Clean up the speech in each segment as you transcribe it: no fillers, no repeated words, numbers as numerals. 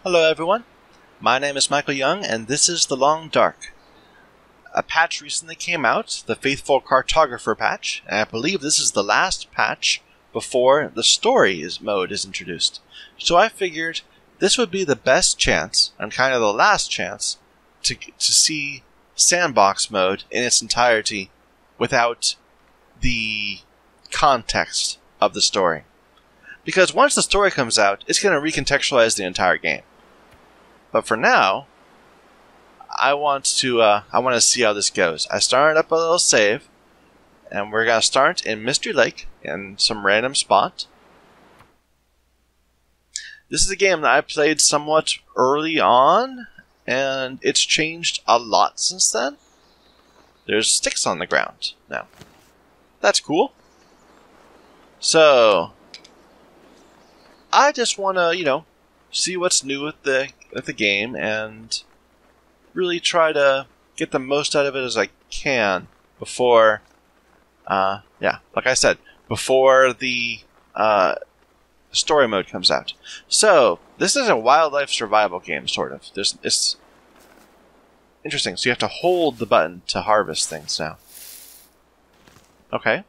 Hello everyone, my name is Michael Young and this is The Long Dark. A patch recently came out, the Faithful Cartographer patch, and I believe this is the last patch before the story mode is introduced. So I figured this would be the best chance, and kind of the last chance, to see sandbox mode in its entirety without the context of the story. Because once the story comes out, it's going to recontextualize the entire game. But for now, I want to see how this goes. I started up a little save, and we're going to start in Mystery Lake in some random spot. This is a game that I played somewhat early on, and it's changed a lot since then. There's sticks on the ground now. That's cool. So I just want to, see what's new with the game and really try to get the most out of it as I can before, like I said, before the story mode comes out. So this is a wildlife survival game, sort of. It's interesting. So you have to hold the button to harvest things now. Okay.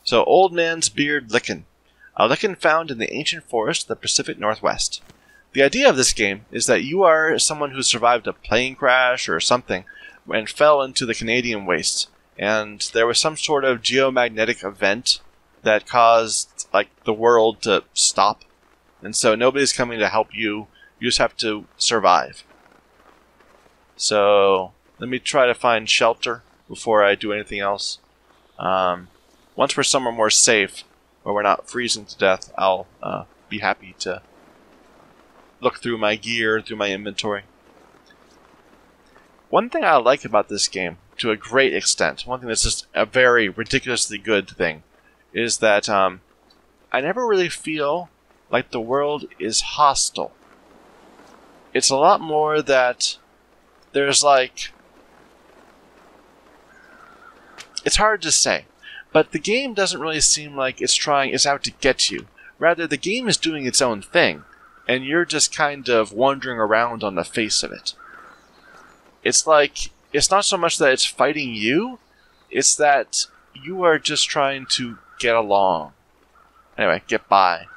So, Old Man's Beard Lichen. A lichen found in the ancient forest of the Pacific Northwest. The idea of this game is that you are someone who survived a plane crash or something and fell into the Canadian wastes. And there was some sort of geomagnetic event that caused, the world to stop. And so nobody's coming to help you. You just have to survive. So, let me try to find shelter before I do anything else. Once we're somewhere more safe, where we're not freezing to death, I'll be happy to look through my gear, through my inventory. One thing I like about this game, to a great extent, one thing that's just a very ridiculously good thing, is that I never really feel like the world is hostile. It's a lot more that there's it's hard to say. But the game doesn't really seem like it's out to get you. Rather, the game is doing its own thing, and you're just kind of wandering around on the face of it. It's not so much that it's fighting you, it's that you are just trying to get along. Anyway, get by.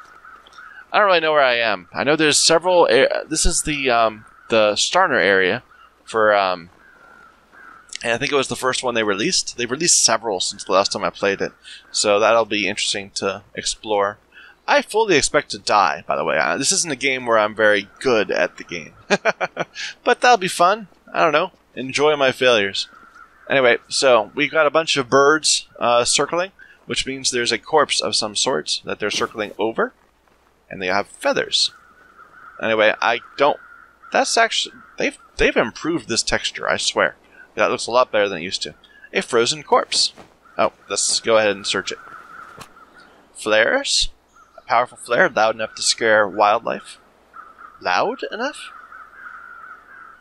I don't really know where I am. I know there's several. This is the starter area for and I think it was the first one they released. They've released several since the last time I played it, so that'll be interesting to explore. I fully expect to die, by the way. This isn't a game where I'm very good at the game. But that'll be fun. I don't know. Enjoy my failures. Anyway, so we've got a bunch of birds circling, which means there's a corpse of some sort that they're circling over, and they have feathers. Anyway, that's actually... They've improved this texture, I swear. That looks a lot better than it used to. A frozen corpse. Oh, let's go ahead and search it. Flares. A powerful flare, loud enough to scare wildlife. Loud enough?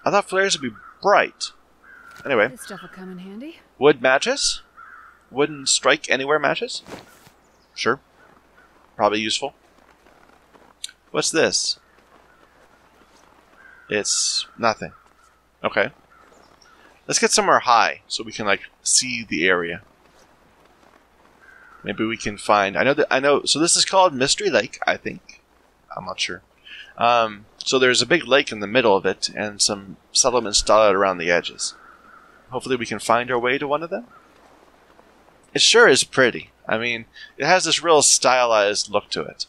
I thought flares would be bright. Anyway. This stuff will come in handy. Wood matches. Wooden strike anywhere matches. Sure. Probably useful. What's this? It's nothing. Okay. Let's get somewhere high so we can see the area. Maybe we can find. I know. So this is called Mystery Lake, I think. I'm not sure. So there's a big lake in the middle of it, and some settlements dotted around the edges. Hopefully, we can find our way to one of them. It sure is pretty. I mean, it has this real stylized look to it.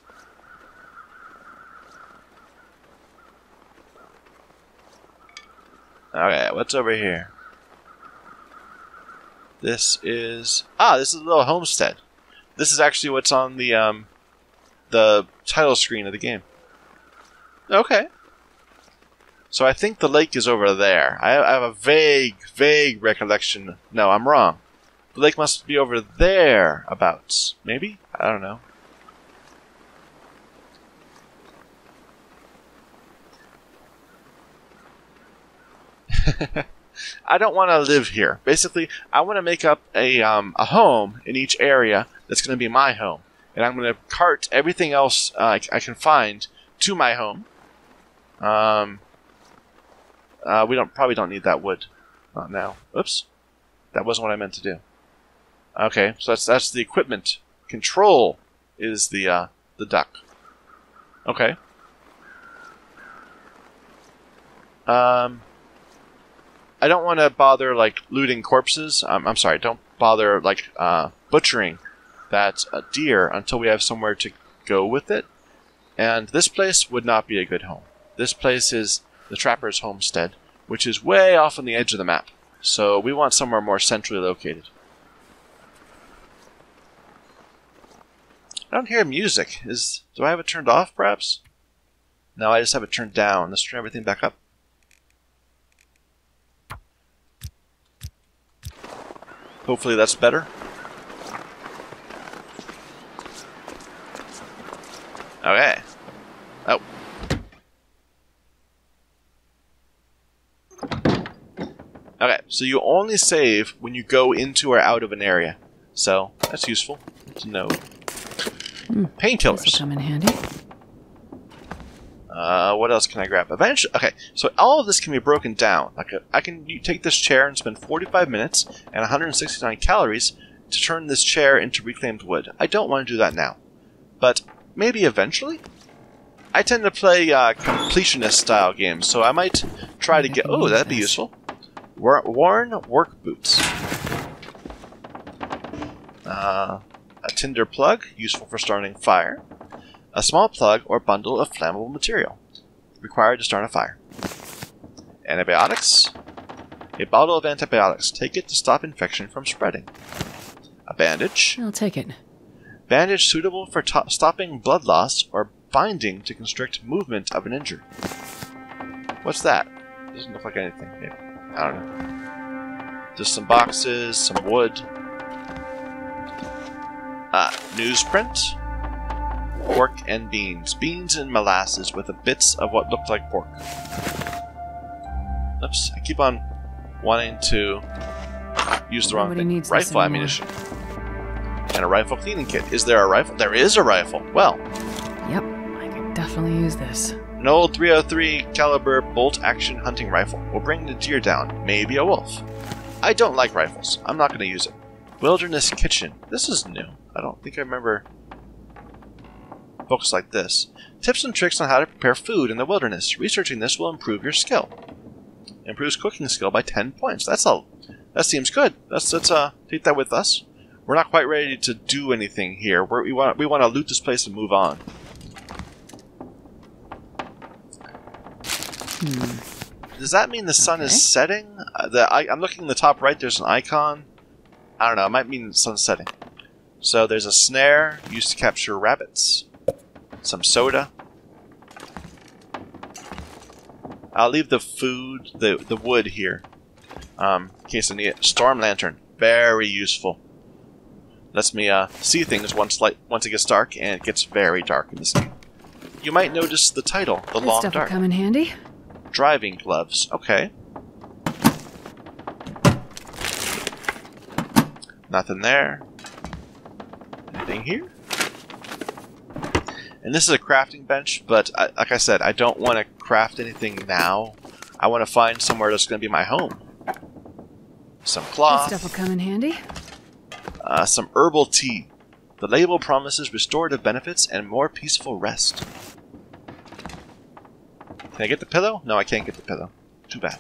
Okay, what's over here? This is a little homestead. This is actually what's on the title screen of the game. Okay. So I think the lake is over there. I have a vague recollection. No, I'm wrong. The lake must be over there, abouts. Maybe? I don't know. I don't want to live here. Basically, I want to make up a home in each area that's going to be my home. and I'm going to cart everything else I can find to my home. We probably don't need that wood. Not now. Oops. That wasn't what I meant to do. Okay, so that's the equipment. Control is the duck. Okay. I don't want to bother like looting corpses. I'm sorry. Don't bother like butchering that deer until we have somewhere to go with it. And this place would not be a good home. This place is the Trapper's Homestead, which is way off on the edge of the map. So we want somewhere more centrally located. I don't hear music. Do I have it turned off, perhaps? No, I just have it turned down. Let's turn everything back up. Hopefully that's better. Okay. Oh. Okay, so you only save when you go into or out of an area. So, that's useful to know. Painkillers. This will come in handy. What else can I grab? Eventually, okay, so all of this can be broken down. I can take this chair and spend 45 minutes and 169 calories to turn this chair into reclaimed wood. I don't want to do that now. But maybe eventually? I tend to play completionist style games, so I might try to get... Oh, that'd be useful. Worn work boots. A tinder plug, useful for starting fire. A small plug or bundle of flammable material, required to start a fire. Antibiotics. A bottle of antibiotics. Take it to stop infection from spreading. A bandage. I'll take it. Bandage suitable for stopping blood loss or binding to constrict movement of an injured. What's that? Doesn't look like anything. Maybe. I don't know. Just some boxes, some wood. Newsprint. Pork and beans. Beans and molasses with bits of what looked like pork. Oops, I keep on wanting to use the wrong thing. Rifle ammunition. And a rifle cleaning kit. Is there a rifle? There is a rifle. Well. Yep, I could definitely use this. An old 303 caliber bolt action hunting rifle will bring the deer down. Maybe a wolf. I don't like rifles. I'm not going to use it. Wilderness kitchen. This is new. I don't think I remember books like this. Tips and tricks on how to prepare food in the wilderness. Researching this will improve your skill. Improves cooking skill by 10 points. That seems good. Let's take that with us. We're not quite ready to do anything here. We want to loot this place and move on. Does that mean the sun is setting? I'm looking in the top right. There's an icon. I don't know. It might mean the sun's setting. So there's a snare used to capture rabbits. Some soda. I'll leave the food, the wood here, in case I need it. Storm lantern, very useful. Lets me see things once it gets dark, and it gets very dark in this game. You might notice the title, The Long Dark. This stuff will come in handy. Driving gloves. Okay. Nothing there. Anything here? And this is a crafting bench, but like I said, I don't want to craft anything now. I want to find somewhere that's going to be my home. Some cloth. This stuff will come in handy. Some herbal tea. The label promises restorative benefits and more peaceful rest. Can I get the pillow? No, I can't get the pillow. Too bad.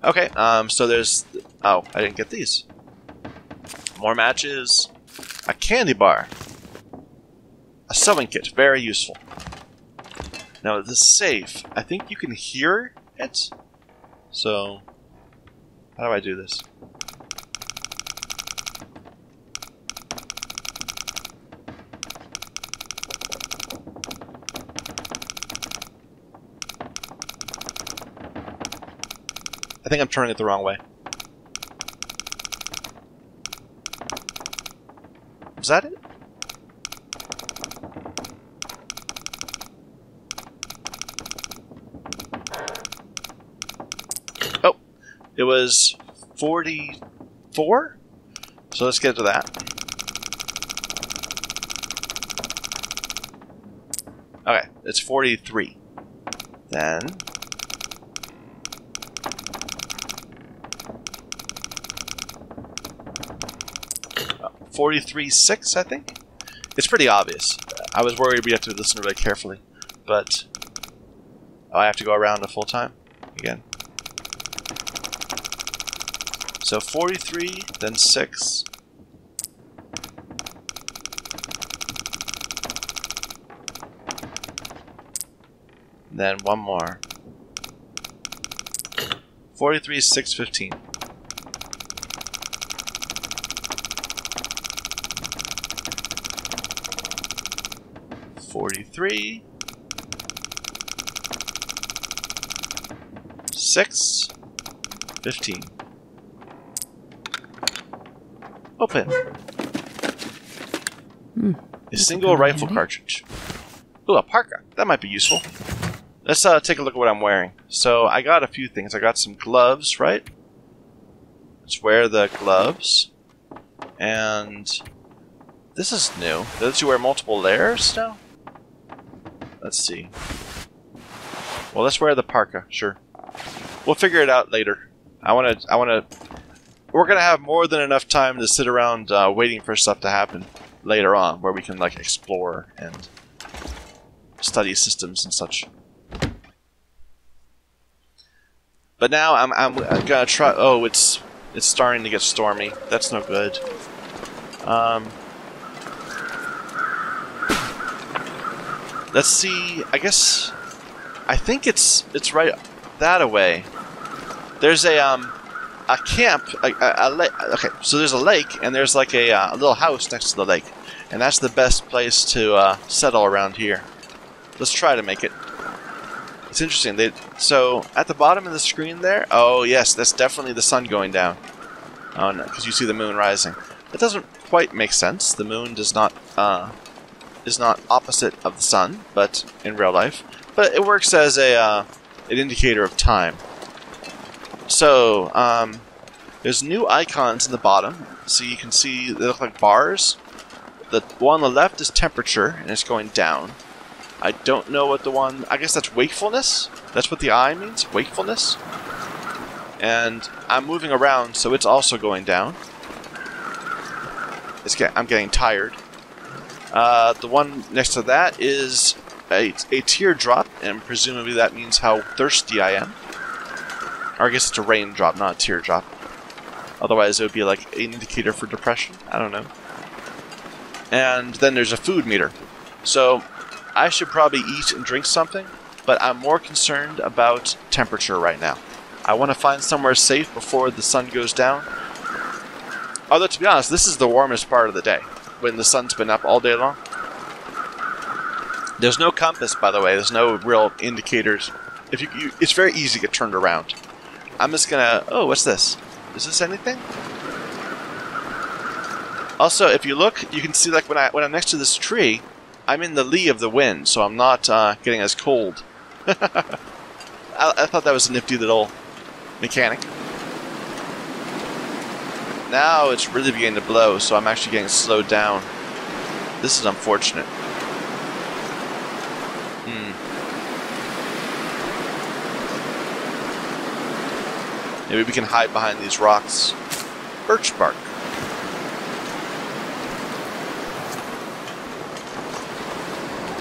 Okay, so there's... Oh, I didn't get these. More matches. A candy bar. A sewing kit. Very useful. Now, this safe. I think you can hear it. So, how do I do this? I think I'm turning it the wrong way. Is that it? Oh, it was 44? So let's get to that. Okay, it's 43. Then 43.6, I think. It's pretty obvious. I was worried we have to listen really carefully, but I have to go around a full time again. So 43, then 6. Then one more. 43, 6, 15. 43. 6. 15. Open. A single rifle cartridge. Ooh, a parka. That might be useful. Let's take a look at what I'm wearing. So I got a few things. I got some gloves, right? Let's wear the gloves. And this is new. Does you wear multiple layers now? Let's see. Well, let's wear the parka. Sure. We'll figure it out later. We're gonna have more than enough time to sit around waiting for stuff to happen later on, where we can like explore and study systems and such. But now I'm gonna try. Oh, it's starting to get stormy. That's no good. Let's see. I think it's right that away. There's a camp, a lake. Okay, so there's a lake, and there's like a little house next to the lake, and that's the best place to settle around here. Let's try to make it. It's interesting. So at the bottom of the screen there, oh yes, that's definitely the sun going down. Oh no, because you see the moon rising. That doesn't quite make sense. The moon is not opposite of the sun, but in real life. But it works as an indicator of time. So there's new icons in the bottom, so you can see they look like bars. The one on the left is temperature, and it's going down. I don't know what the one... I guess that's wakefulness? That's what the I means? Wakefulness? And I'm moving around, so it's also going down. I'm getting tired. The one next to that is a teardrop, and presumably that means how thirsty I am. Or I guess it's a raindrop, not a teardrop. Otherwise it would be like an indicator for depression. I don't know. And then there's a food meter. So I should probably eat and drink something, but I'm more concerned about temperature right now. I want to find somewhere safe before the sun goes down. Although, to be honest, this is the warmest part of the day, when the sun's been up all day long. There's no compass, by the way. There's no real indicators. It's very easy to get turned around. I'm just gonna... Oh, what's this? Is this anything? Also, if you look, you can see like when I'm next to this tree, I'm in the lee of the wind, so I'm not getting as cold. I thought that was a nifty little mechanic. Now it's really beginning to blow, so I'm actually getting slowed down. This is unfortunate. Maybe we can hide behind these rocks. Birch bark.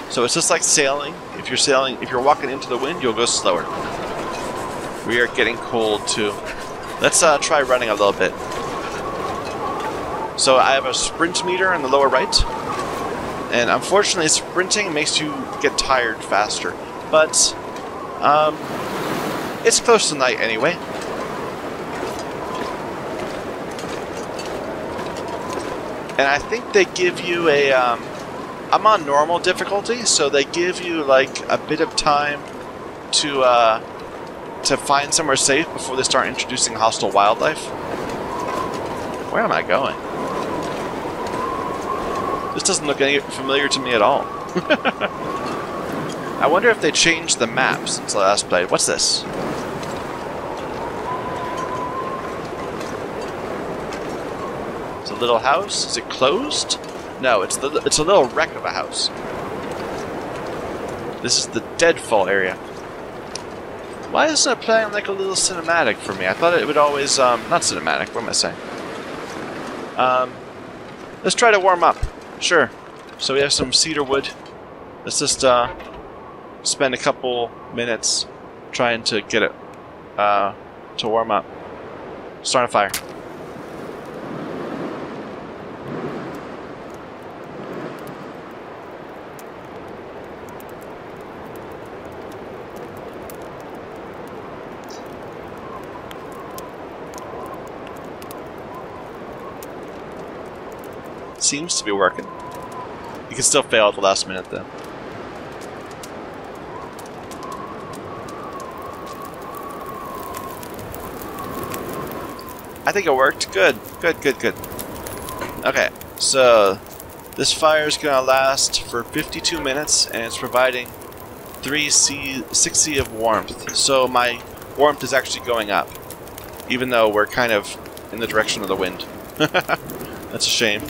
So it's just like sailing. If you're walking into the wind, you'll go slower. We are getting cold too. Let's try running a little bit. So I have a sprint meter on the lower right. And unfortunately, sprinting makes you get tired faster. But it's close to night anyway. And I think they give you a... I'm on normal difficulty, so they give you like a bit of time to find somewhere safe before they start introducing hostile wildlife. Where am I going? This doesn't look any familiar to me at all. I wonder if they changed the map since I last played. What's this? It's a little house. Is it closed? No, it's a little wreck of a house. This is the deadfall area. Why isn't it playing like a little cinematic for me? I thought it would always, not cinematic, what am I saying? Let's try to warm up. Sure. So we have some cedar wood. Let's just, spend a couple minutes trying to get it, to warm up. Start a fire. Seems to be working. You can still fail at the last minute though. I think it worked. Good. Good, good, good. Okay, so this fire is going to last for 52 minutes and it's providing 6C of warmth. So my warmth is actually going up, even though we're kind of in the direction of the wind. That's a shame.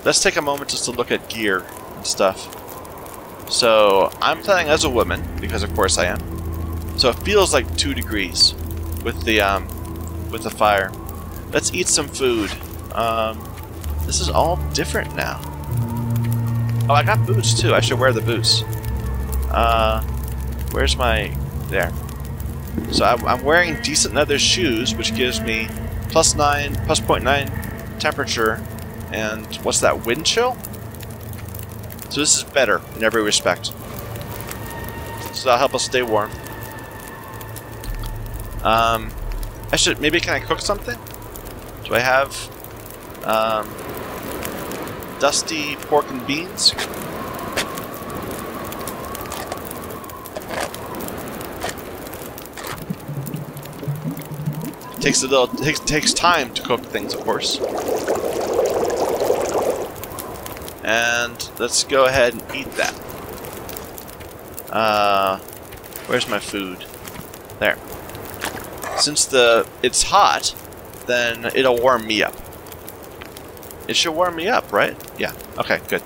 Let's take a moment just to look at gear and stuff. So I'm playing as a woman because of course I am. So it feels like 2 degrees with the fire. Let's eat some food. This is all different now. Oh, I got boots too. I should wear the boots. Where's my... there. So I'm wearing decent leather shoes, which gives me plus 0.9 temperature, and what's that, wind chill? So this is better in every respect. So that'll help us stay warm. I should, maybe can I cook something? Do I have dusty pork and beans? Takes time to cook things, of course. And let's go ahead and eat that. Where's my food? There. Since it's hot, then it'll warm me up. It should warm me up, right? Yeah. Okay, good.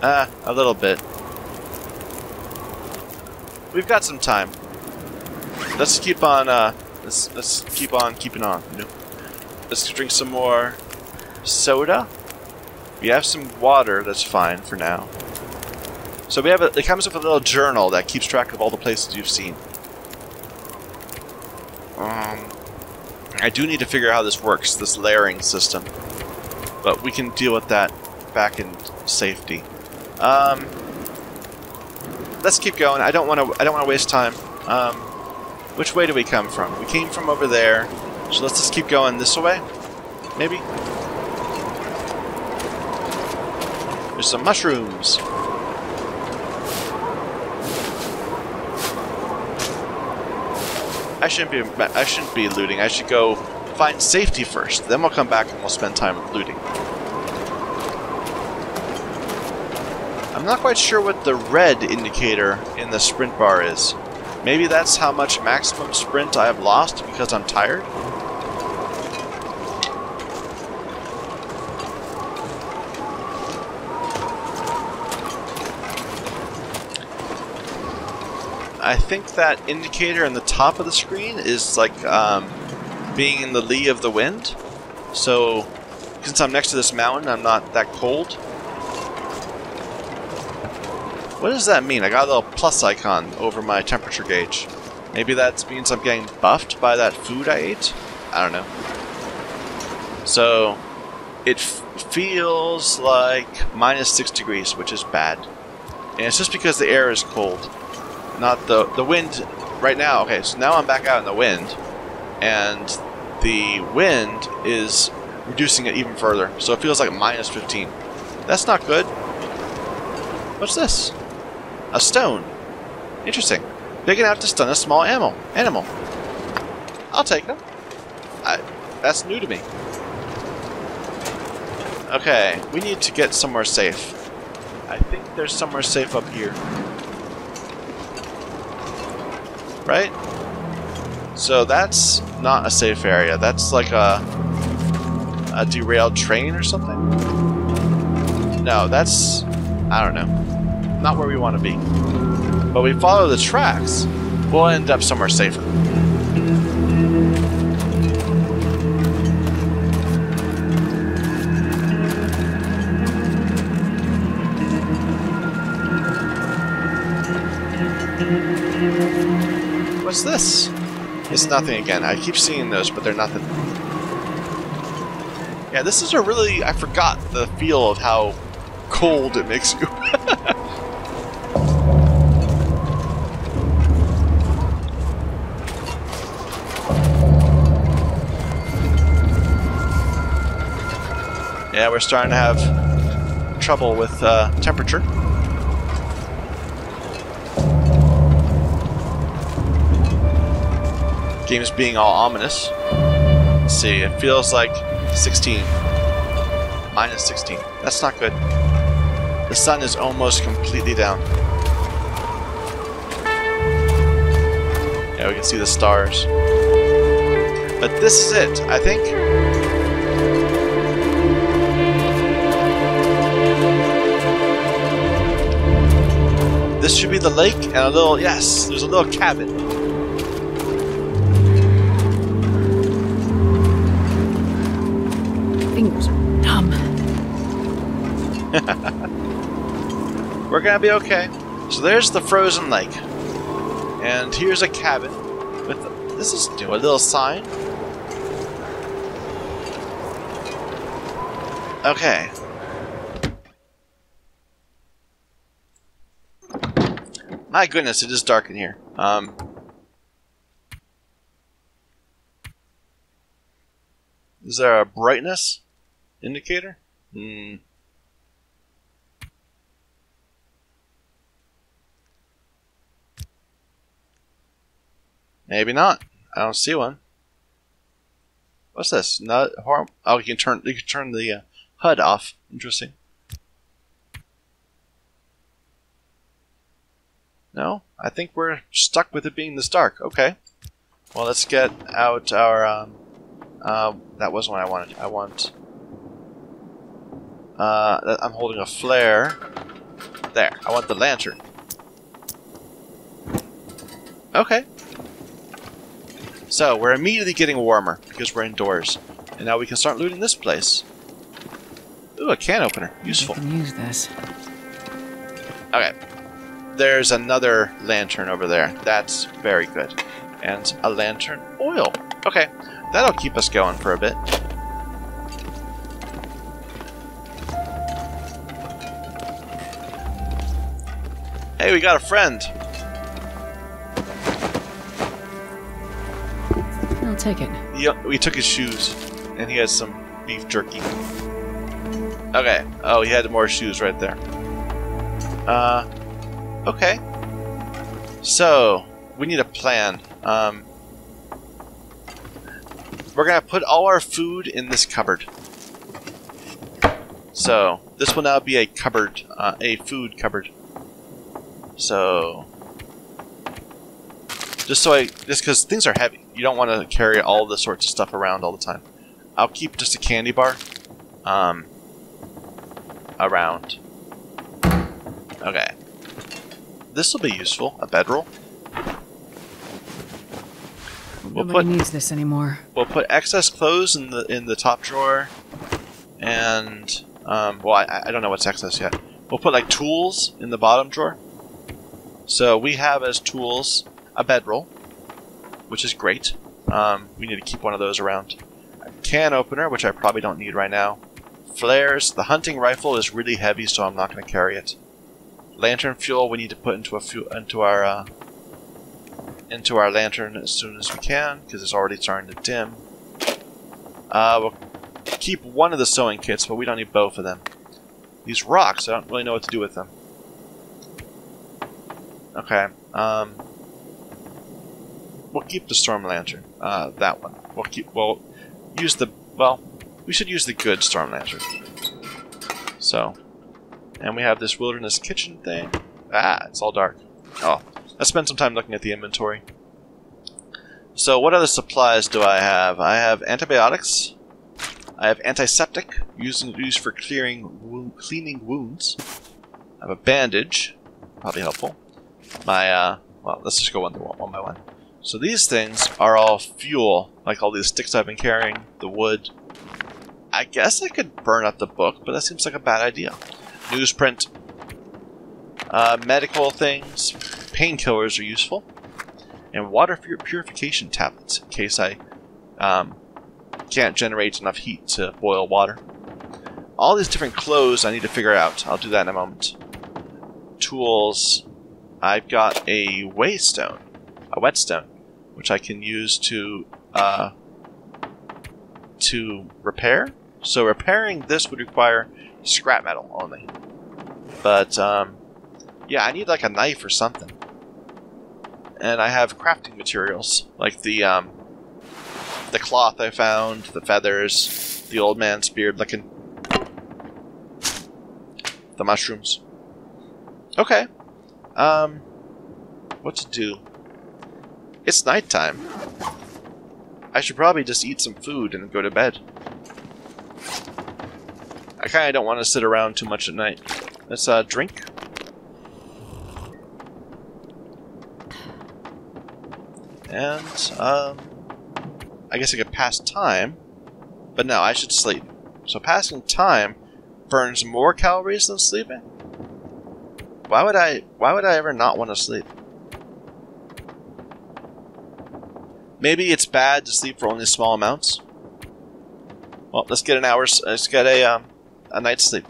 A little bit. We've got some time. Let's keep on. Let's keep on keeping on. You know? Let's drink some more soda. We have some water. That's fine for now. So we have it comes with a little journal that keeps track of all the places you've seen. I do need to figure out how this works, this layering system, but we can deal with that back in safety. Let's keep going. I don't want to waste time. Which way do we come from? We came from over there, so let's just keep going this way. Maybe. There's some mushrooms. I shouldn't be looting. I should go find safety first. Then we'll come back and we'll spend time looting. I'm not quite sure what the red indicator in the sprint bar is. Maybe that's how much maximum sprint I have lost because I'm tired? I think that indicator in the top of the screen is like being in the lee of the wind. So since I'm next to this mountain, I'm not that cold. What does that mean? I got a little plus icon over my temperature gauge. Maybe that means I'm getting buffed by that food I ate? I don't know. So it feels like -6 degrees, which is bad. And it's just because the air is cold. Not the wind right now. Okay, so now I'm back out in the wind, and the wind is reducing it even further. So it feels like -15. That's not good. What's this? A stone. Interesting. Big enough to stun a small animal. I'll take them. That's new to me. Okay, we need to get somewhere safe. I think there's somewhere safe up here. Right? So that's not a safe area. That's like a derailed train or something? no, that's... I don't know. Not where we want to be. But we follow the tracks, we'll end up somewhere safer. What's this? It's nothing again. I keep seeing those, but they're nothing. Yeah, this is a really... I forgot the feel of how cold it makes you. Yeah, we're starting to have trouble with temperature. Game's being all ominous. Let's see, it feels like 16. Minus 16. That's not good. The sun is almost completely down. Yeah, we can see the stars. But this is it, I think. This should be the lake and a little... Yes, there's a little cabin. Fingers are numb. We're gonna be okay. So there's the frozen lake, and here's a cabin with this is a little sign. Okay. My goodness, it is dark in here. Is there a brightness indicator? Maybe not. I don't see one. What's this? Not harm. Oh, you can turn the HUD off. Interesting. No, I think we're stuck with it being this dark. Okay. Well, let's get out our. That wasn't what I wanted. I want. I'm holding a flare. There. I want the lantern. Okay. So, we're immediately getting warmer because we're indoors. And now we can start looting this place. Ooh, a can opener. Useful. I can use this. Okay. There's another lantern over there. That's very good. And a lantern oil. Okay. That'll keep us going for a bit. Hey, we got a friend. I'll take it. We took his shoes, and he has some beef jerky. Okay. Oh, he had more shoes right there. Okay. So, we need a plan. We're gonna put all our food in this cupboard. So, this will now be a cupboard, a food cupboard. So, just because things are heavy. You don't want to carry all the sorts of stuff around all the time. I'll keep just a candy bar around. Okay. This will be useful. A bedroll. Nobody needs this anymore. We'll put excess clothes in the top drawer, and well, I don't know what's excess yet. We'll put like tools in the bottom drawer. So we have as tools a bedroll, which is great. We need to keep one of those around. A can opener, which I probably don't need right now. Flares. The hunting rifle is really heavy, so I'm not going to carry it. Lantern fuel we need to put into our lantern as soon as we can, because it's already starting to dim. We'll keep one of the sewing kits, but we don't need both of them. These rocks, I don't really know what to do with them. Okay. We'll keep the storm lantern. That one. We should use the good storm lantern. So, and we have this wilderness kitchen thing. Ah, it's all dark. Oh, let's spend some time looking at the inventory. So, what other supplies do I have? I have antibiotics. I have antiseptic, used for cleaning wounds. I have a bandage, probably helpful. My, well, let's just go one by one. So these things are all fuel, like all these sticks I've been carrying, the wood. I guess I could burn up the book, but that seems like a bad idea. Newsprint. Medical things. Painkillers are useful. And water purification tablets, in case I can't generate enough heat to boil water. All these different clothes I need to figure out. I'll do that in a moment. Tools. I've got a whetstone, which I can use to repair. So repairing this would require scrap metal only. But yeah, I need like a knife or something. And I have crafting materials like the cloth I found, the feathers, the old man's beard looking, the mushrooms. Okay. What to do? It's nighttime. I should probably just eat some food and go to bed. I kind of don't want to sit around too much at night. Let's drink. And I guess I could pass time, but no, I should sleep. So passing time burns more calories than sleeping? Why would I ever not want to sleep? Maybe it's bad to sleep for only small amounts. Well, let's get a night's sleep.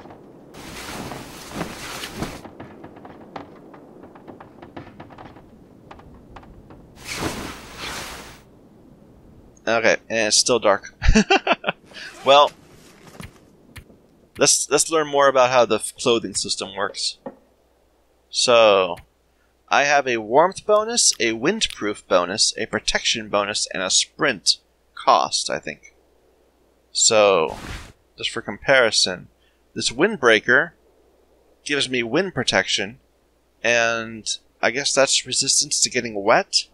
Okay, and it's still dark. Well, let's learn more about how the clothing system works. So, I have a warmth bonus, a windproof bonus, a protection bonus, and a sprint cost, I think. So, just for comparison, this windbreaker gives me wind protection, and I guess that's resistance to getting wet,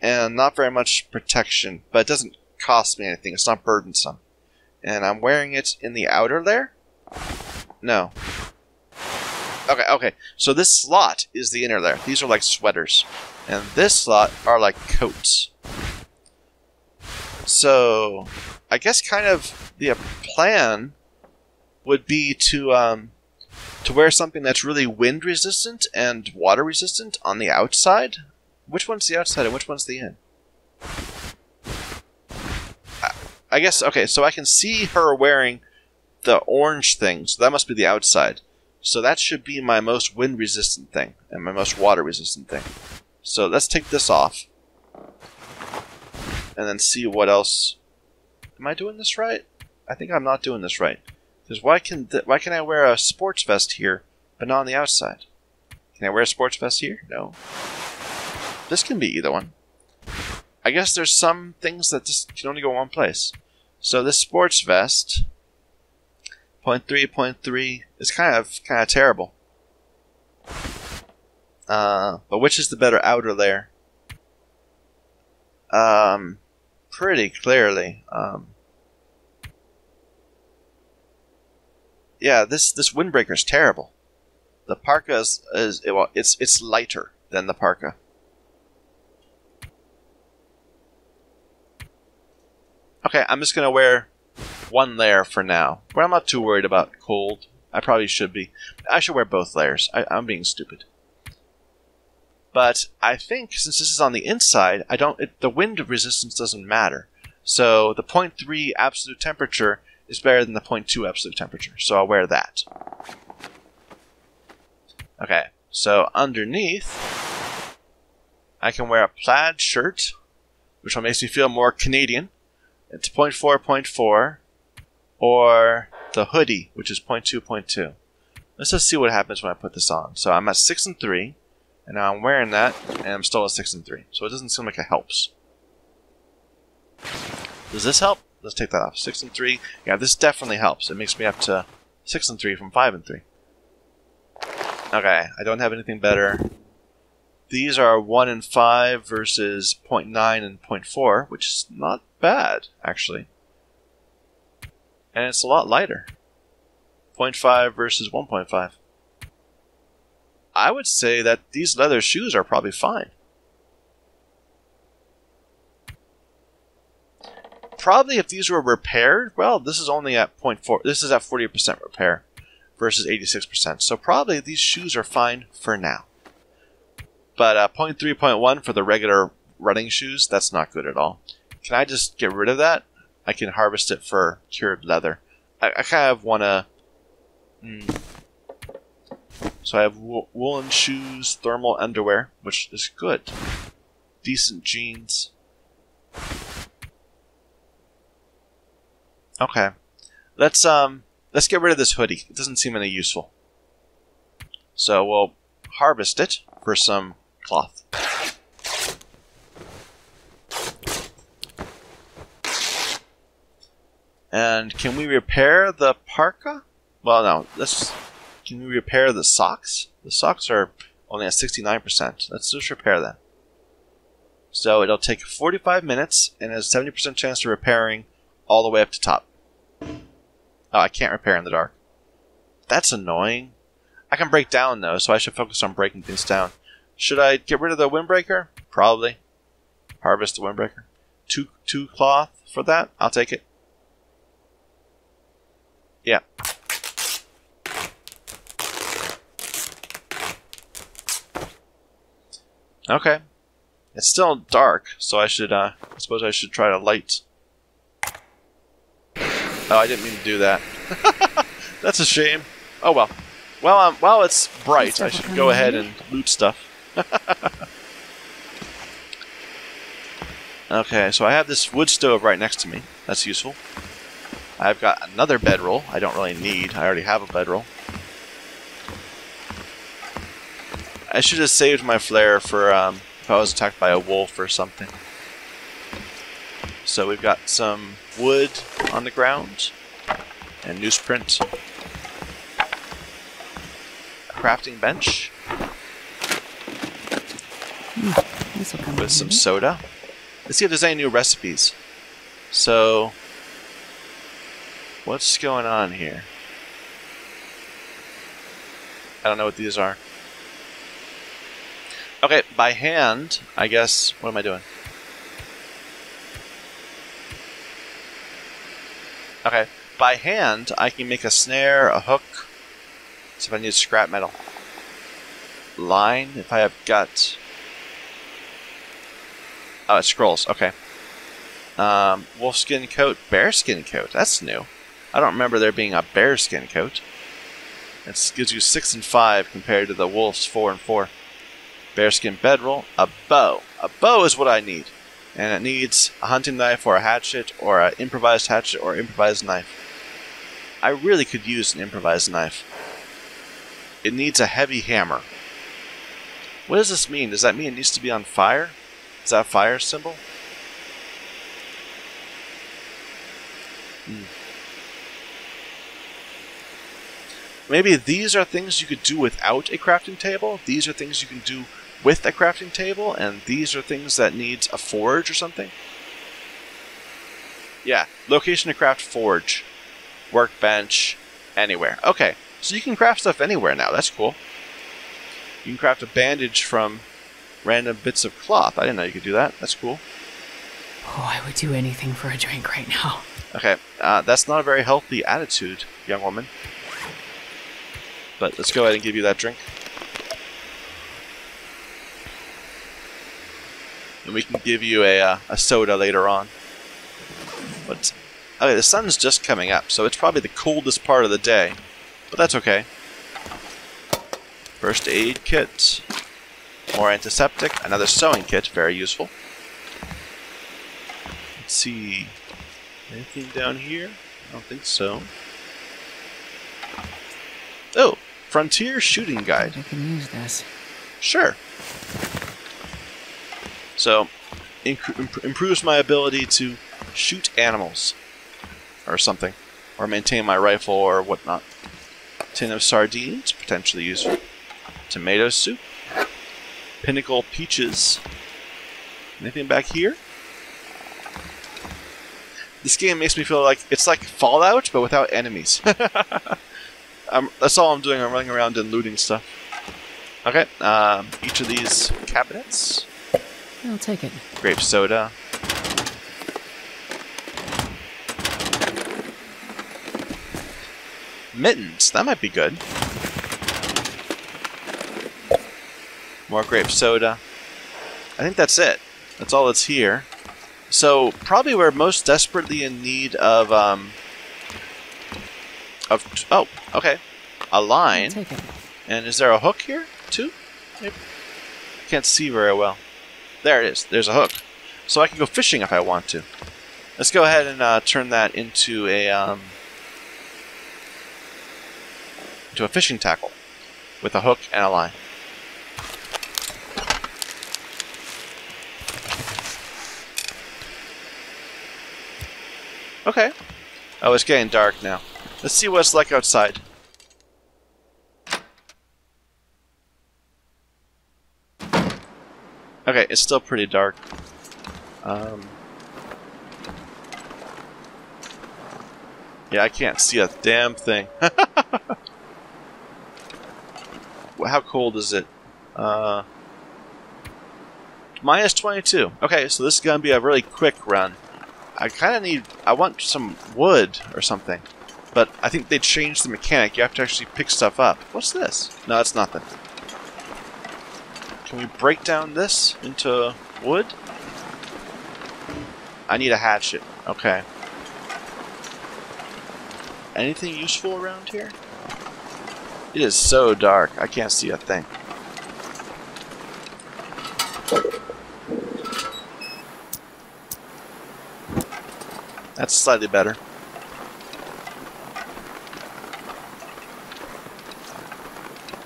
and not very much protection, but it doesn't cost me anything. It's not burdensome. And I'm wearing it in the outer layer? No. Okay. So this slot is the inner layer. These are like sweaters. And this slot are like coats. So, I guess kind of the plan would be to wear something that's really wind resistant and water resistant on the outside. Which one's the outside and which one's the in? I guess, okay, so I can see her wearing the orange thing, so that must be the outside. So that should be my most wind resistant thing and my most water resistant thing. So let's take this off. And then see what else. Am I doing this right? I think I'm not doing this right. Because why can I wear a sports vest here, but not on the outside? Can I wear a sports vest here? No. This can be either one. I guess there's some things that just can only go one place. So this sports vest, 0.3 is kind of terrible. But which is the better outer layer? Pretty clearly. Yeah, this windbreaker is terrible. The parka it's lighter than the parka. Okay, I'm just going to wear one layer for now. But I'm not too worried about cold. I probably should be. I should wear both layers. I'm being stupid. But I think since this is on the inside, the wind resistance doesn't matter. So the 0.3 absolute temperature is better than the 0.2 absolute temperature. So I'll wear that. Okay, so underneath, I can wear a plaid shirt, which makes me feel more Canadian. It's 0.4, or the hoodie, which is 0.2. Let's just see what happens when I put this on. So I'm at 6 and 3, and now I'm wearing that, and I'm still at 6 and 3. So it doesn't seem like it helps. Does this help? Let's take that off. 6 and 3. Yeah, this definitely helps. It makes me up to 6 and 3 from 5 and 3. Okay, I don't have anything better. These are 1 and 5 versus 0.9 and 0.4, which is not bad, actually. And it's a lot lighter. 0.5 versus 1.5. I would say that these leather shoes are probably fine. Probably if these were repaired, well, this is only at 0.4. This is at 40% repair versus 86%. So probably these shoes are fine for now. But 0.3, 0.1 for the regular running shoes, that's not good at all. Can I just get rid of that? I can harvest it for cured leather. I kind of want to... So I have woolen shoes, thermal underwear, which is good. Decent jeans. Okay. Let's get rid of this hoodie. It doesn't seem any useful. So we'll harvest it for some cloth. And can we repair the parka? Well, no. Can we repair the socks? The socks are only at 69%. Let's just repair them. So it'll take 45 minutes and has a 70% chance of repairing all the way up to top. Oh, I can't repair in the dark. That's annoying. I can break down though, so I should focus on breaking things down. Should I get rid of the windbreaker? Probably. Harvest the windbreaker. Two cloth for that? I'll take it. Yeah. Okay. It's still dark, so I should, I suppose I should try to light. Oh, I didn't mean to do that. That's a shame. Oh well. Well, while it's bright, I should go ahead and loot stuff. Okay, so I have this wood stove right next to me. That's useful. I've got another bedroll I don't really need. I already have a bedroll. I should have saved my flare for if I was attacked by a wolf or something. So we've got some wood on the ground and newsprint. A crafting bench with some soda. Let's see if there's any new recipes. So, what's going on here? I don't know what these are. Okay, by hand, I guess. What am I doing? Okay, by hand, I can make a snare, a hook. So if I need scrap metal. Line, if I have got... Oh, it's scrolls, okay. Wolfskin coat, bearskin coat, that's new. I don't remember there being a bearskin coat. It gives you 6 and 5 compared to the wolf's 4 and 4. Bearskin bedroll, a bow. A bow is what I need. And it needs a hunting knife or a hatchet or an improvised hatchet or improvised knife. I really could use an improvised knife. It needs a heavy hammer. What does this mean? Does that mean it needs to be on fire? Is that a fire symbol? Maybe these are things you could do without a crafting table. These are things you can do with a crafting table, and these are things that needs a forge or something. Yeah, location to craft forge, workbench, anywhere. Okay, so you can craft stuff anywhere now. That's cool. You can craft a bandage from random bits of cloth. I didn't know you could do that. That's cool. Oh, I would do anything for a drink right now. Okay, that's not a very healthy attitude, young woman. But let's go ahead and give you that drink. And we can give you a soda later on. But okay, the sun's just coming up, so it's probably the coldest part of the day. But that's okay. First aid kit. More antiseptic. Another sewing kit. Very useful. Let's see. Anything down here? I don't think so. Oh! Frontier Shooting Guide. I can use this. Sure. So, improves my ability to shoot animals. Or something. Or maintain my rifle or whatnot. Tin of sardines, potentially useful. Tomato soup. Pinnacle peaches. Anything back here? This game makes me feel like it's like Fallout, but without enemies. That's all I'm doing. I'm running around and looting stuff. Okay, each of these cabinets. I'll take it. Grape soda. Mittens, that might be good. More grape soda. I think that's it. That's all that's here. So, probably we're most desperately in need of, oh, okay. A line. I'll take it. And is there a hook here, too? Maybe. Can't see very well. There it is. There's a hook. So I can go fishing if I want to. Let's go ahead and turn that into a fishing tackle with a hook and a line. Okay. Oh, it's getting dark now. Let's see what it's like outside. Okay, it's still pretty dark. Yeah, I can't see a damn thing. How cold is it? Minus 22. Okay, so this is going to be a really quick run. I want some wood or something. But I think they changed the mechanic. You have to actually pick stuff up. What's this? No, that's nothing. Can we break down this into wood? I need a hatchet. Okay. Anything useful around here? It is so dark. I can't see a thing. That's slightly better.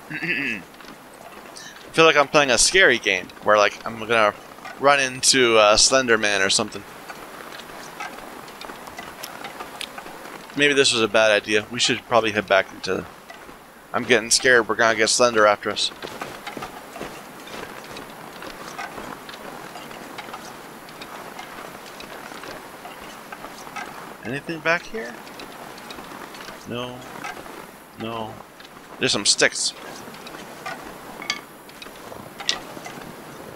I feel like I'm playing a scary game where, like, I'm gonna run into Slender Man or something. Maybe this was a bad idea. We should probably head back into... I'm getting scared. We're gonna get Slender after us. Anything back here? No. No. There's some sticks.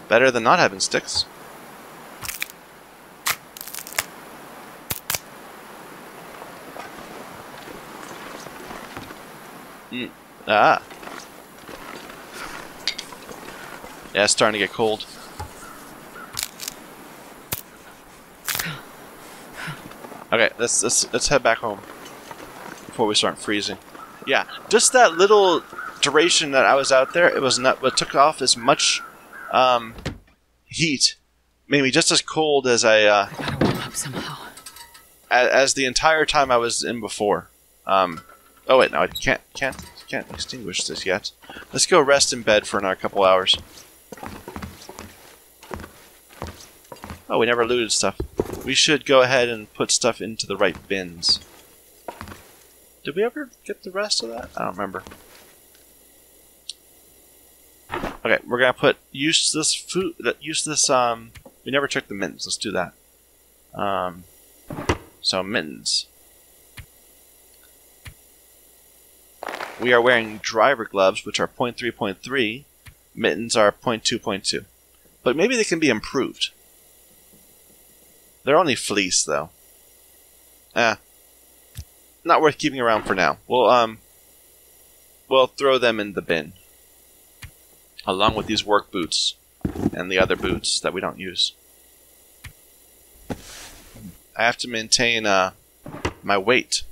Better than not having sticks. Ah. Yeah, it's starting to get cold. Okay, let's head back home before we start freezing. Yeah, just that little duration that I was out there, it was not what took off as much heat, made me just as cold as I gotta warm up somehow. as the entire time I was in before. Oh wait, no, I can't extinguish this yet. Let's go rest in bed for another couple hours. Oh, we never looted stuff. We should go ahead and put stuff into the right bins. Did we ever get the rest of that? I don't remember. Okay, we're gonna put useless food. We never checked the mittens. Let's do that. So mittens. We are wearing driver gloves, which are 0.3.3. Mittens are 0.2.2. But maybe they can be improved. They're only fleece, though. Not worth keeping around for now. We'll throw them in the bin. Along with these work boots. And the other boots that we don't use. I have to maintain, my weight.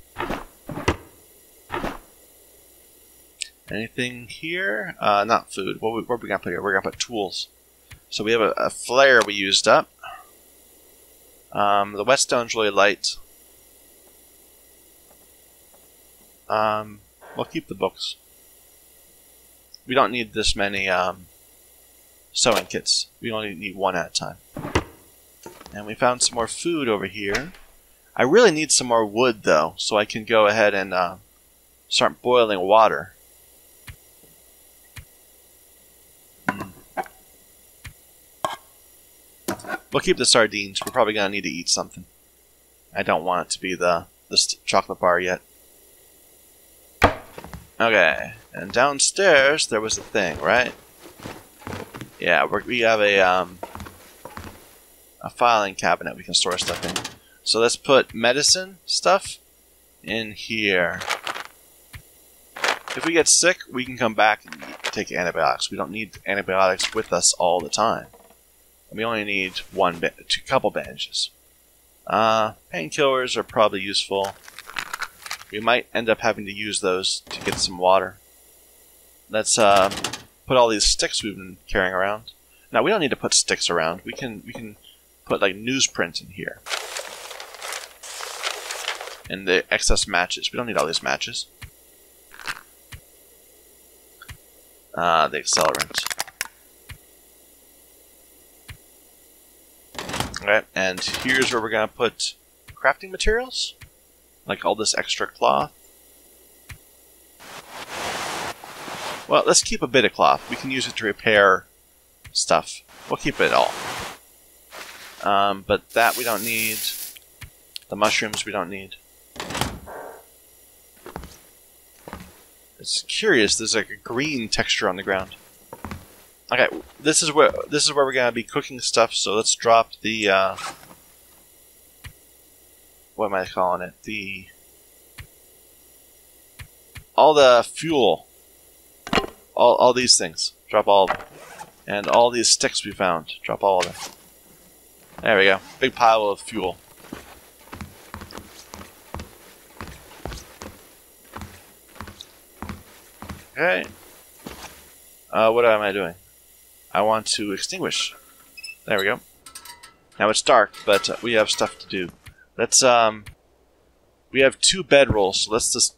Anything here? Not food. What are we gonna put here? We're gonna put tools. So we have a flare we used up. The whetstone's really light. We'll keep the books. We don't need this many sewing kits. We only need one at a time. And we found some more food over here. I really need some more wood, though, so I can go ahead and start boiling water. We'll keep the sardines. We're probably going to need to eat something I don't want it to be the chocolate bar yet. Okay, and downstairs there was a thing, right? Yeah, we have a filing cabinet we can store stuff in. So let's put medicine stuff in here. If we get sick, we can come back and take antibiotics. We don't need antibiotics with us all the time. We only need couple bandages. Painkillers are probably useful. We might end up having to use those to get some water. Let's put all these sticks we've been carrying around. Now we don't need to put sticks around. We can put like newsprint in here. And the excess matches. We don't need all these matches. The accelerant. Alright, and here's where we're going to put crafting materials. Like all this extra cloth. Well, let's keep a bit of cloth. We can use it to repair stuff. We'll keep it all. But that we don't need. The mushrooms we don't need. It's curious, there's like a green texture on the ground. Okay, this is where we're gonna be cooking stuff, so let's drop the what am I calling it? All the fuel. All these things. Drop all of them. And all these sticks we found. Drop all of them. There we go. Big pile of fuel. Okay. What am I doing? I want to extinguish. There we go. Now it's dark, but we have stuff to do. Let's we have 2 bedrolls, so let's just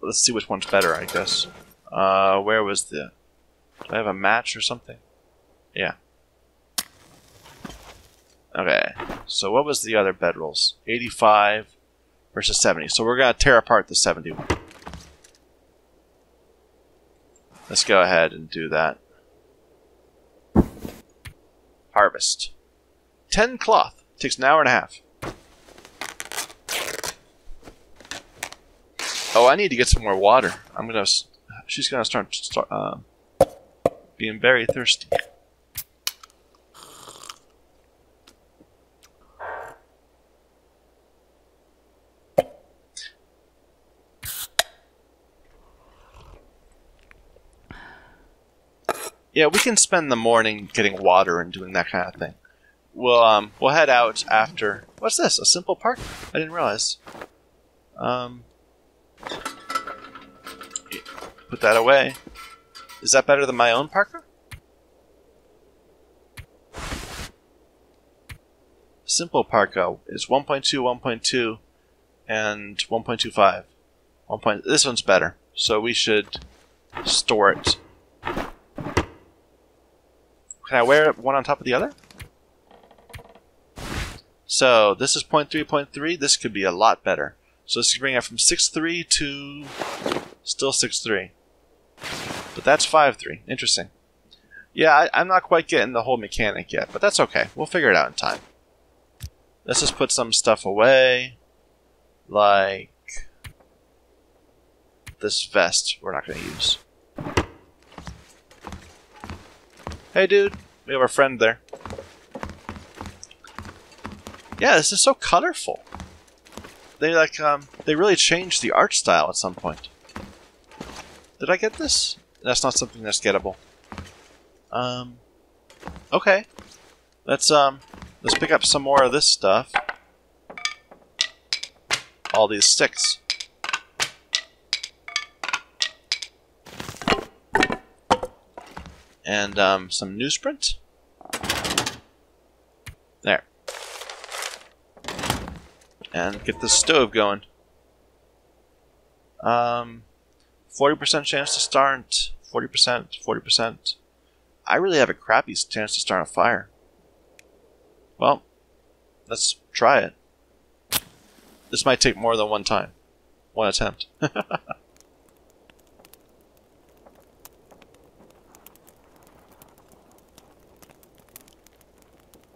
let's see which one's better, I guess. Where was do I have a match or something? Yeah. Okay. So what was the other bedrolls? 85 versus 70. So we're gonna tear apart the 70 one. Let's go ahead and do that. Harvest. 10 cloth. Takes an hour and a half. Oh, I need to get some more water. She's gonna start being very thirsty. Yeah, we can spend the morning getting water and doing that kind of thing. We'll head out after. What's this? A simple park? I didn't realize. Put that away. Is that better than my own Parker? Simple Parka is 1.2, 1.2, and 1.25. This one's better, so we should store it. Can I wear one on top of the other? So this is 0.3, 0.3. This could be a lot better. So this could bring it from 6.3 to still 6.3. But that's 5.3. Interesting. Yeah, I'm not quite getting the whole mechanic yet, but that's okay. We'll figure it out in time. Let's just put some stuff away. Like this vest we're not going to use. Hey dude, we have our friend there. Yeah, this is so colorful. They they really changed the art style at some point. Did I get this? That's not something that's gettable. Okay. Let's pick up some more of this stuff. All these sticks. And some newsprint. There. And get the stove going. 40% chance to start. 40%. 40%. I really have a crappy chance to start a fire. Well, let's try it. This might take more than one time. One attempt.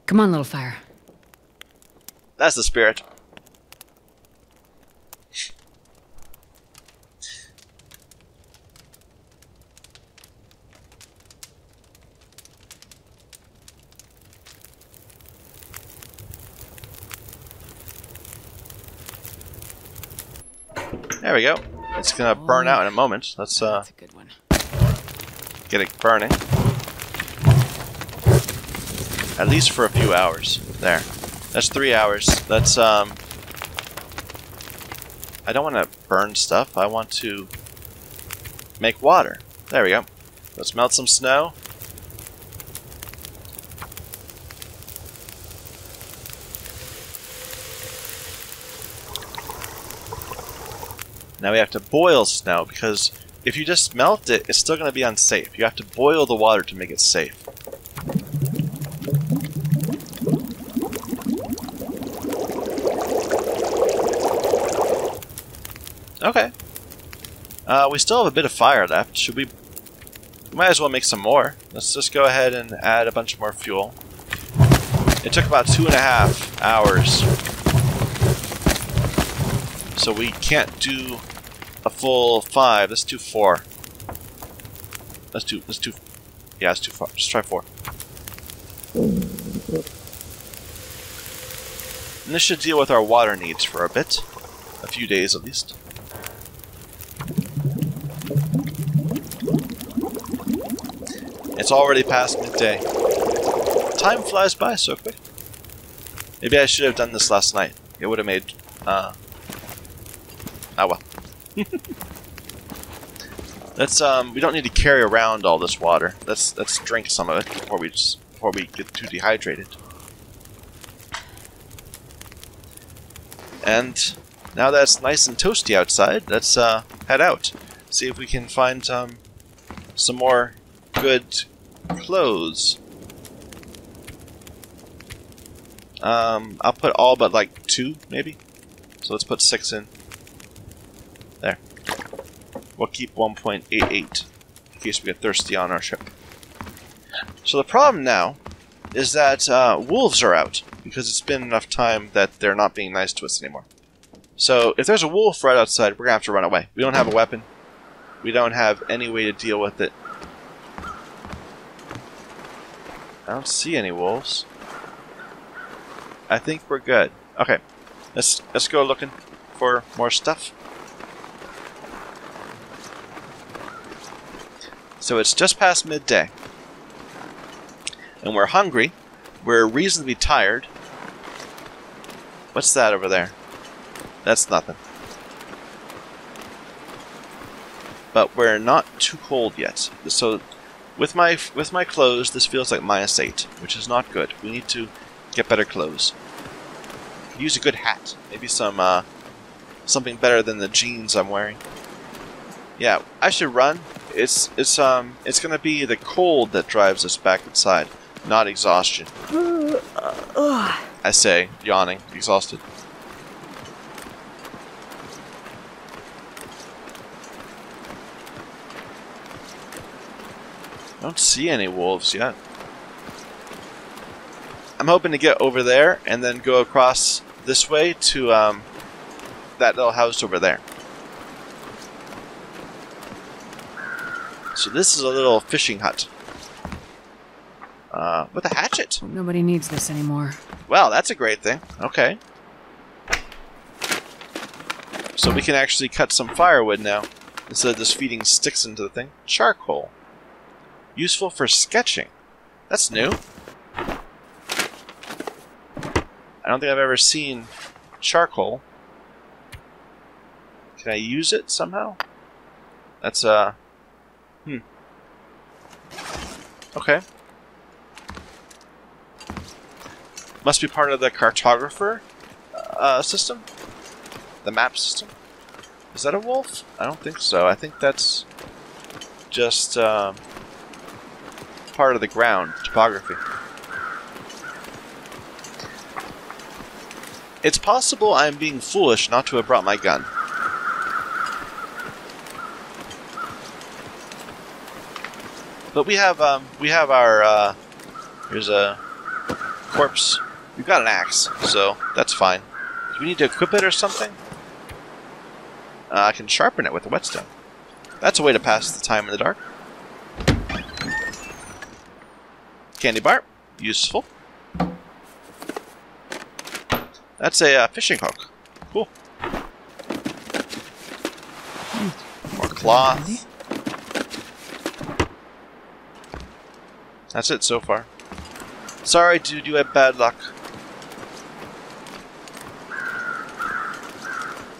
Come on, little fire. That's the spirit. we go. It's gonna burn out in a moment. Let's That's a good one. get it burning. At least for a few hours. There. That's 3 hours. Let's I don't want to burn stuff. I want to make water. There we go. Let's melt some snow. Now we have to boil snow, because if you just melt it, it's still going to be unsafe. You have to boil the water to make it safe. Okay. We still have a bit of fire left. Should we... We might as well make some more. Let's just go ahead and add a bunch more fuel. It took about 2.5 hours. So we can't do a full 5. Let's do 4. Let's do... Yeah, let's do 4. Just try 4. And this should deal with our water needs for a bit. A few days at least. It's already past midday. Time flies by so quick. Maybe I should have done this last night. It would have made... Oh well. Let's we don't need to carry around all this water. Let's drink some of it before we get too dehydrated. And now that it's nice and toasty outside, let's head out. See if we can find some more good clothes. I'll put all but like 2 maybe. So let's put 6 in. There. We'll keep 1.88 in case we get thirsty on our ship. So the problem now is that wolves are out, because it's been enough time that they're not being nice to us anymore. So if there's a wolf right outside, we're going to have to run away. We don't have a weapon. We don't have any way to deal with it. I don't see any wolves. I think we're good. Okay. Let's go looking for more stuff. So it's just past midday. And we're hungry. We're reasonably tired. What's that over there? That's nothing. But we're not too cold yet. So with my clothes, this feels like -8, which is not good. We need to get better clothes. Could use a good hat. Maybe some something better than the jeans I'm wearing. Yeah, I should run. It's gonna be the cold that drives us back inside, not exhaustion. I say, yawning, exhausted. I don't see any wolves yet. I'm hoping to get over there and then go across this way to that little house over there. So this is a little fishing hut. With a hatchet. Nobody needs this anymore. Well, that's a great thing. Okay. So we can actually cut some firewood now, instead of just feeding sticks into the thing. Charcoal. Useful for sketching. That's new. I don't think I've ever seen charcoal. Can I use it somehow? That's Okay. Must be part of the cartographer system? The map system? Is that a wolf? I don't think so. I think that's just part of the ground topography. It's possible I'm being foolish not to have brought my gun. But we have our here's a corpse. We've got an axe, so that's fine. Do we need to equip it or something? I can sharpen it with a whetstone. That's a way to pass the time in the dark. Candy bar, useful. That's a fishing hook. Cool. cloth. That's it so far. Sorry, dude, you had bad luck.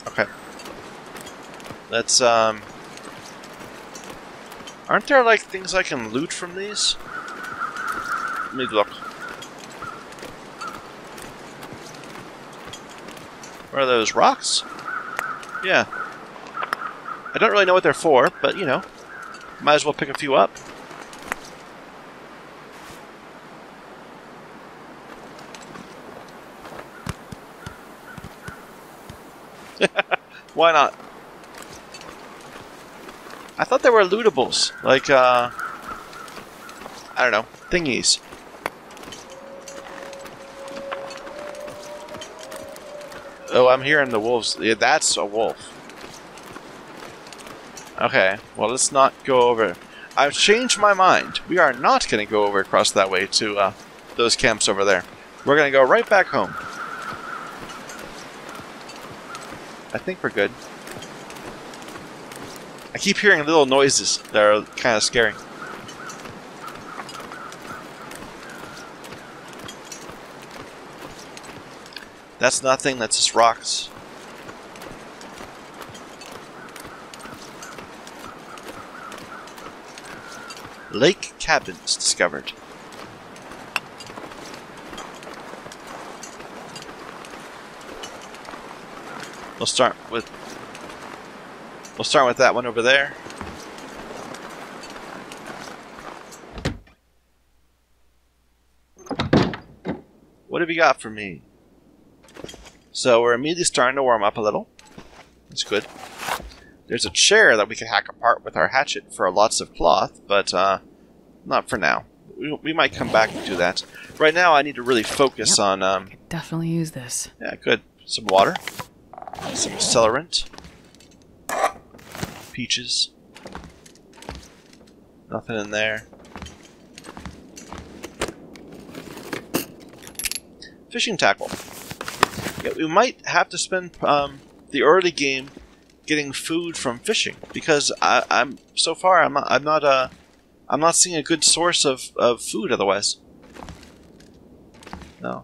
Okay. Let's, aren't there, like, things I can loot from these? Let me look. What are those, rocks? Yeah. I don't really know what they're for, but, you know, might as well pick a few up. Why not? I thought they were lootables, like, I don't know, thingies. Oh, I'm hearing the wolves. Yeah, that's a wolf. Okay, well, let's not go over. I've changed my mind. We are not going to go over across that way to those camps over there. We're going to go right back home. I think we're good. I keep hearing little noises that are kind of scary. That's nothing, that's just rocks. Lake cabins discovered. We'll start with that one over there. What have you got for me? So we're immediately starting to warm up a little. That's good. There's a chair that we can hack apart with our hatchet for lots of cloth, but not for now. We might come back and do that. Right now I need to really focus on... Could definitely use this. Yeah, good. Some water. Some accelerant. Peaches. Nothing in there. Fishing tackle. Yeah, we might have to spend the early game getting food from fishing because I'm not seeing a good source of food otherwise. No.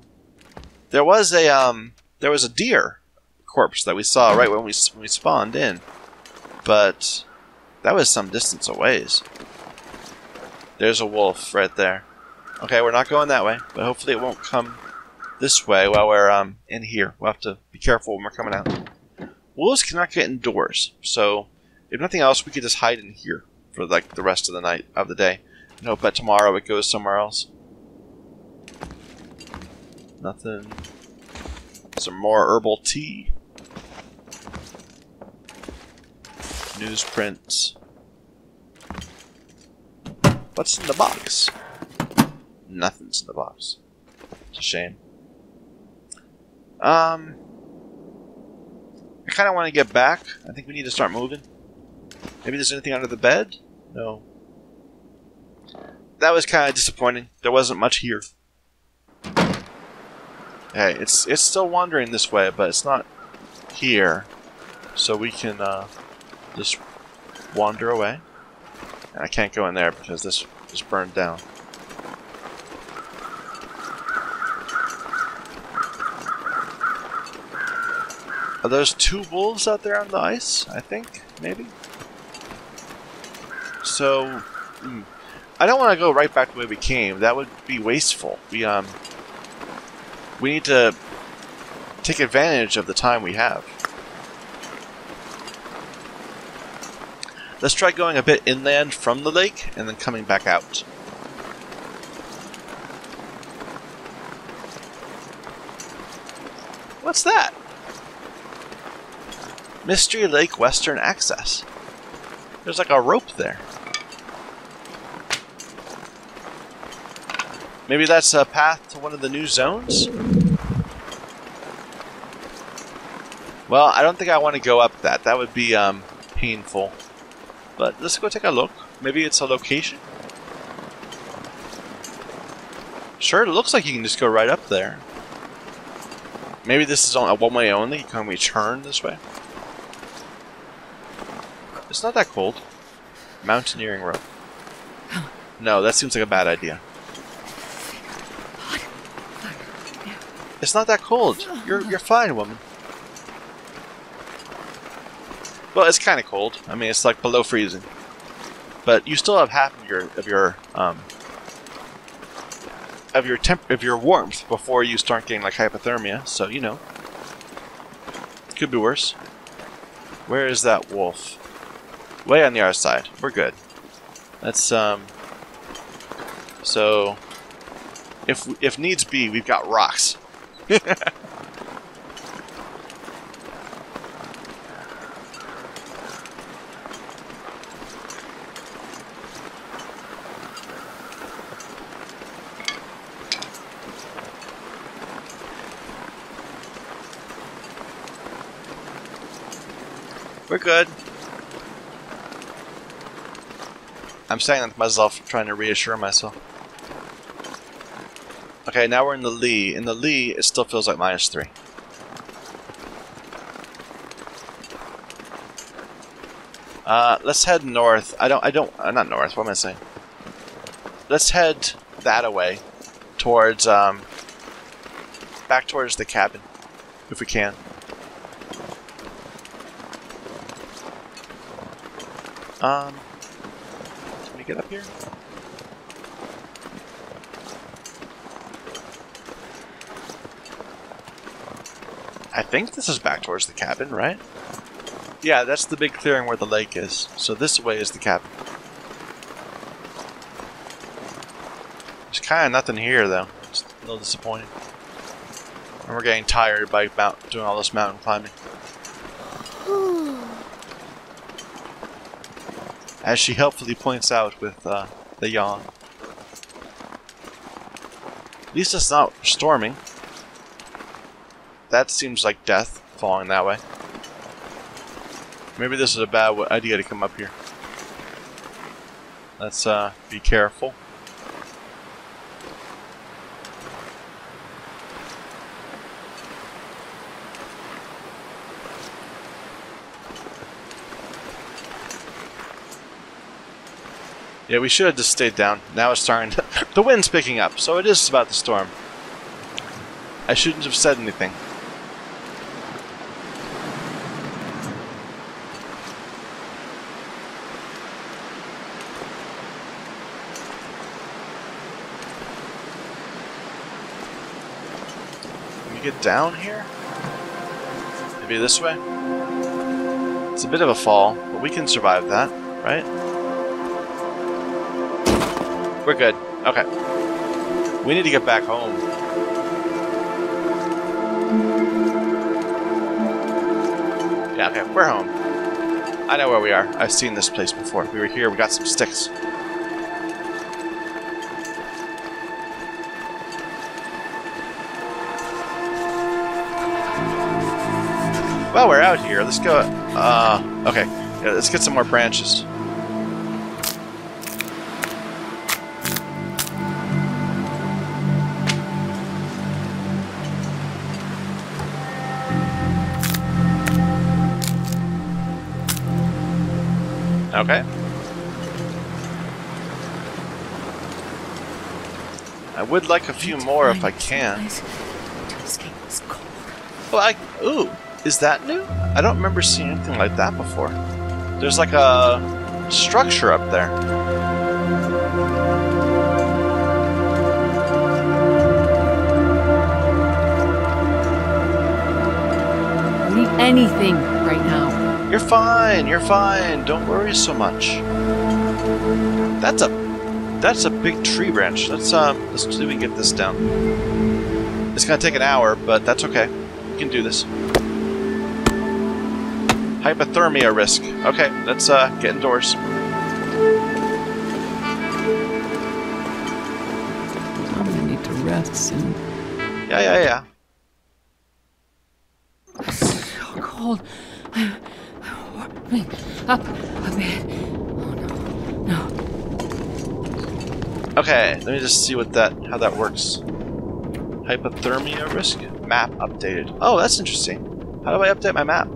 There was a deer corpse that we saw right when we spawned in, but that was some distance away. There's a wolf right there. Okay, we're not going that way, but hopefully it won't come this way while we're in here. We'll have to be careful when we're coming out. Wolves cannot get indoors, so if nothing else, we could just hide in here for like the rest of the night of the day, and hope that tomorrow it goes somewhere else. Nothing. Some more herbal tea. Newsprints. What's in the box? Nothing's in the box. It's a shame. I kind of want to get back. I think we need to start moving. Maybe there's anything under the bed? No. That was kind of disappointing. There wasn't much here. Hey, it's still wandering this way, but it's not here. So we can just wander away. And I can't go in there because this is burned down. Are those two wolves out there on the ice? I think, maybe. So, I don't want to go right back the way we came. That would be wasteful. We need to take advantage of the time we have. Let's try going a bit inland from the lake and then coming back out. What's that? Mystery Lake Western Access. There's like a rope there. Maybe that's a path to one of the new zones? Well, I don't think I want to go up that. That would be painful. But let's go take a look. Maybe it's a location. Sure, it looks like you can just go right up there. Maybe this is on a one-way only. Can we turn this way? It's not that cold. Mountaineering rope. No, that seems like a bad idea. It's not that cold. You're fine, woman. Well, it's kind of cold. I mean, it's like below freezing. But you still have half of your warmth before you start getting like hypothermia. So you know, it could be worse. Where is that wolf? Way on the other side. We're good. Let's So, if needs be, we've got rocks. We're good. I'm saying that to myself, trying to reassure myself. Okay, now we're in the lee. In the lee, it still feels like -3. Let's head north. Not north, what am I saying? Let's head that away. Towards, back towards the cabin. If we can. Can we get up here? I think this is back towards the cabin, right? Yeah, that's the big clearing where the lake is. So this way is the cabin. There's kind of nothing here, though. It's a little disappointing. And we're getting tired by doing all this mountain climbing. As she helpfully points out with the yawn. At least it's not storming. That seems like death, falling that way. Maybe this is a bad idea to come up here. Let's be careful. Yeah, we should have just stayed down. Now it's starting to... The wind's picking up, so it is about the storm. I shouldn't have said anything. Can we get down here? Maybe this way? It's a bit of a fall, but we can survive that, right? We're good. Okay. We need to get back home. Yeah, okay, we're home. I know where we are. I've seen this place before. We were here, we got some sticks. Well, we're out here. Let's go. Okay. Yeah, let's get some more branches. Okay. I would like a few more if I can. Well, ooh, is that new? I don't remember seeing anything like that before. There's like a structure up there. I don't need anything right now. You're fine, you're fine. Don't worry so much. That's a big tree branch. Let's see if we can get this down. It's gonna take an hour, but that's okay. We can do this. Hypothermia risk. Okay, let's get indoors. I'm gonna need to rest soon. Yeah. It's so cold. Up a bit. Oh no. Okay, let me just see how that works. Hypothermia risk? Map updated. Oh, that's interesting. How do I update my map?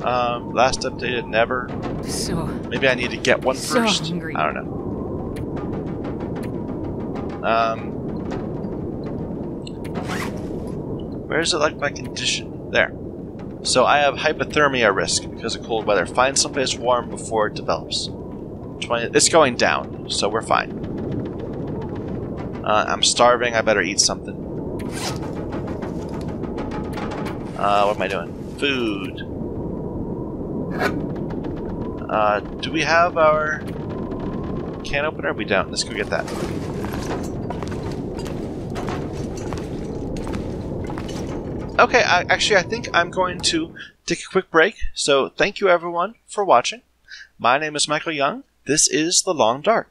Last updated, never. So. Maybe I need to get one So first. hungry. I don't know. Where's it like my condition? There. So I have hypothermia risk because of cold weather. Find someplace warm before it develops. 20. It's going down, so we're fine. I'm starving. I better eat something. What am I doing? Food. Do we have our can opener? We don't. Let's go get that. Okay, actually, I think I'm going to take a quick break. So thank you, everyone, for watching. My name is Michael Young. This is The Long Dark.